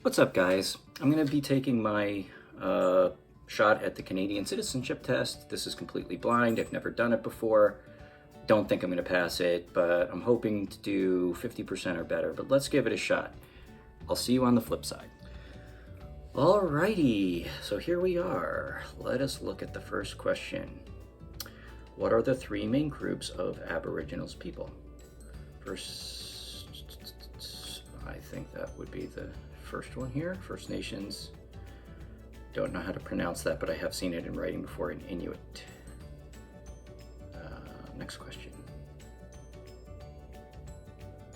What's up, guys? I'm going to be taking my shot at the Canadian citizenship test. This is completely blind. I've never done it before. Don't think I'm going to pass it, but I'm hoping to do 50% or better. But let's give it a shot. I'll see you on the flip side. Alrighty, so here we are. Let us look at the first question. What are the three main groups of Aboriginals people? First, I think that would be the first one here. First Nations. Don't know how to pronounce that, but I have seen it in writing before in Inuit. Next question.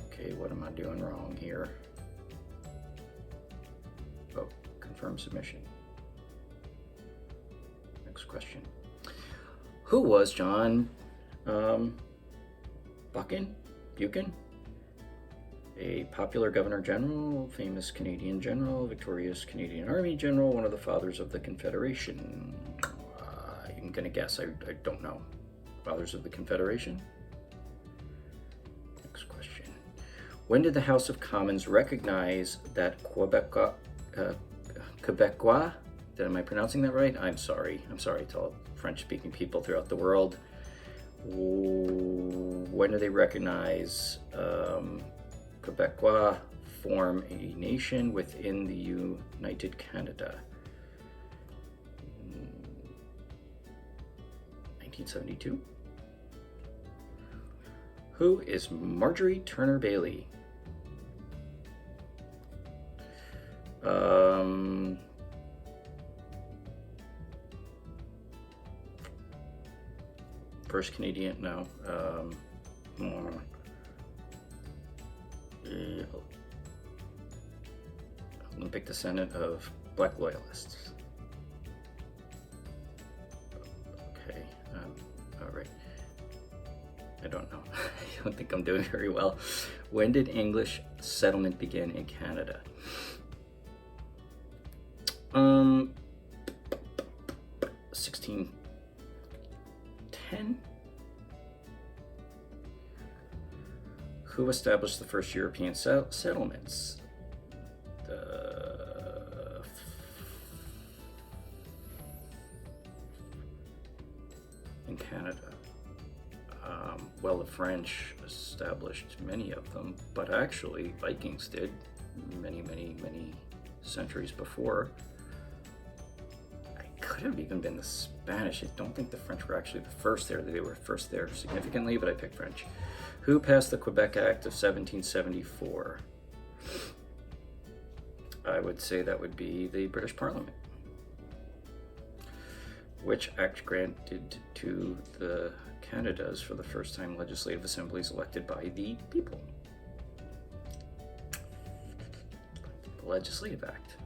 Okay, what am I doing wrong here? Oh, confirm submission. Next question. Who was John Buchan? A popular Governor General, famous Canadian general, victorious Canadian Army general, one of the fathers of the Confederation. I'm gonna guess, I don't know. Fathers of the Confederation? Next question. When did the House of Commons recognize that Quebecois, am I pronouncing that right? I'm sorry to all French-speaking people throughout the world. When do they recognize Quebecois form a nation within the United Canada? 1972. Who is Marjorie Turner Bailey? First Canadian, no. Olympic descendant of Black Loyalists. Okay, all right. I don't know. I don't think I'm doing very well. When did English settlement begin in Canada? 1610? Who established the first European settlements? In Canada. Well, the French established many of them, but actually Vikings did many centuries before. It could have even been the Spanish. I don't think the French were actually the first there. They were first there significantly, but I picked French. Who passed the Quebec Act of 1774? I would say that would be the British Parliament. Which act granted to the Canadas for the first time legislative assemblies elected by the people? The Legislative Act.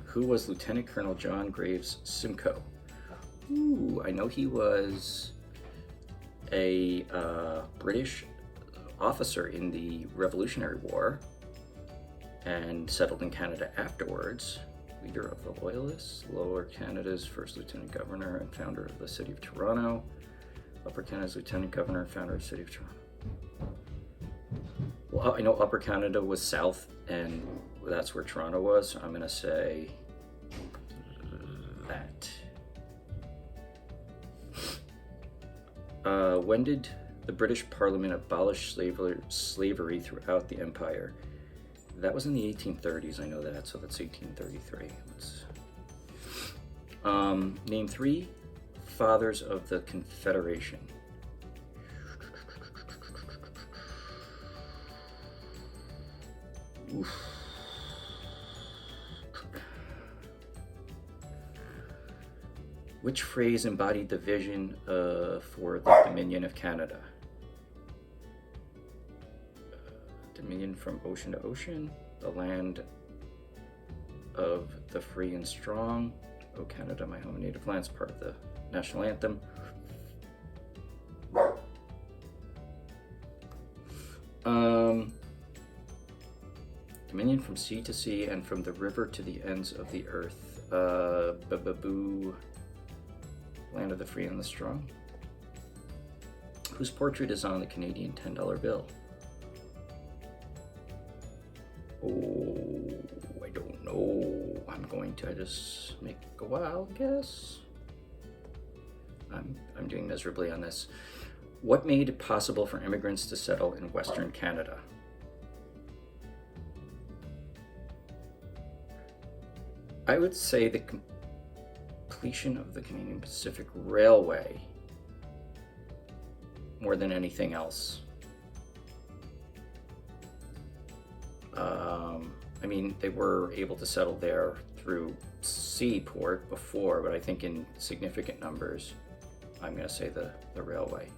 Who was Lieutenant Colonel John Graves Simcoe? Ooh, I know he was a British officer in the Revolutionary War and settled in Canada afterwards. Leader of the Loyalists, Lower Canada's first Lieutenant Governor and founder of the City of Toronto, Upper Canada's Lieutenant Governor and founder of the City of Toronto. Well, I know Upper Canada was south and that's where Toronto was, so I'm going to say that. When did the British Parliament abolish slavery throughout the Empire? That was in the 1830s, I know that, so that's 1833. Name three fathers of the Confederation. Oof. Which phrase embodied the vision for the Dominion of Canada? Dominion from ocean to ocean, the land of the free and strong. O Canada, my home and native land, is part of the national anthem. Dominion from sea to sea and from the river to the ends of the earth. Land of the free and the strong. Whose portrait is on the Canadian $10 bill? Oh, I don't know. I'm going to just make a wild guess. I'm doing miserably on this. What made it possible for immigrants to settle in Western Canada? I would say the completion of the Canadian Pacific Railway more than anything else. I mean, they were able to settle there through seaport before, but I think in significant numbers, I'm going to say the railway.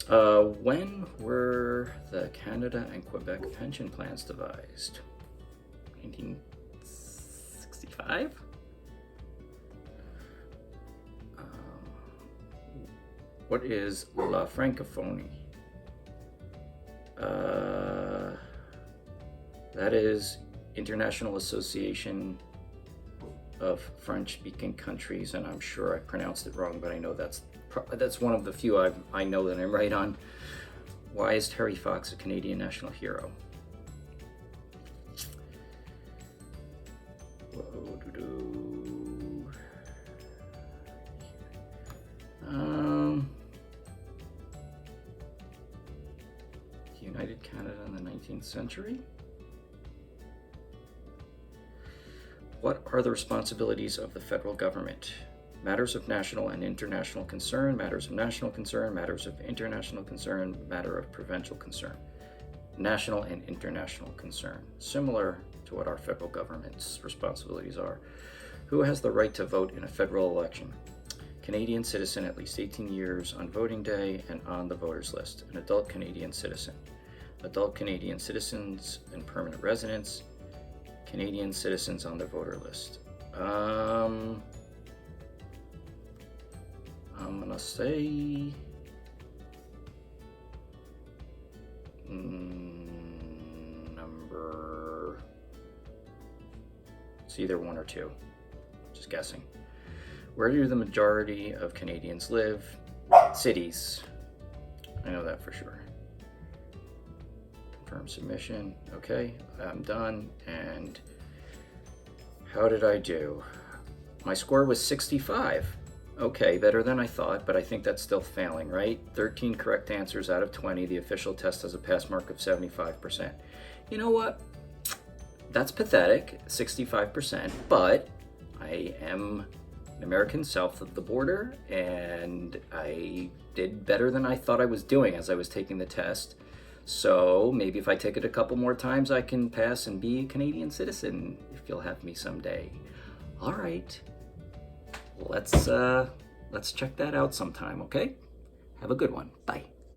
When were the Canada and Quebec pension plans devised? 1965? What is La Francophonie? That is International Association of French-speaking countries, and I'm sure I pronounced it wrong, but I know that's one of the few I know that I'm right on. Why is Terry Fox a Canadian national hero? United Canada in the 19th century. What are the responsibilities of the federal government? Matters of national and international concern, matters of national concern, matters of international concern, matter of provincial concern. National and international concern, similar to what our federal government's responsibilities are. Who has the right to vote in a federal election? Canadian citizen at least 18 years on voting day and on the voters list. An adult Canadian citizen. Adult Canadian citizens and permanent residents. Canadian citizens on the voter list. I'm gonna say number. It's either one or two. Just guessing. Where do the majority of Canadians live? Cities. I know that for sure. Confirm submission. Okay, I'm done. And how did I do? My score was 65. Okay, better than I thought, but I think that's still failing, right? 13 correct answers out of 20. The official test has a pass mark of 75%. You know what? That's pathetic, 65%, but I am an American south of the border, and I did better than I thought I was doing as I was taking the test. So maybe if I take it a couple more times, I can pass and be a Canadian citizen, if you'll have me someday. All right, let's check that out sometime, okay? Have a good one. Bye.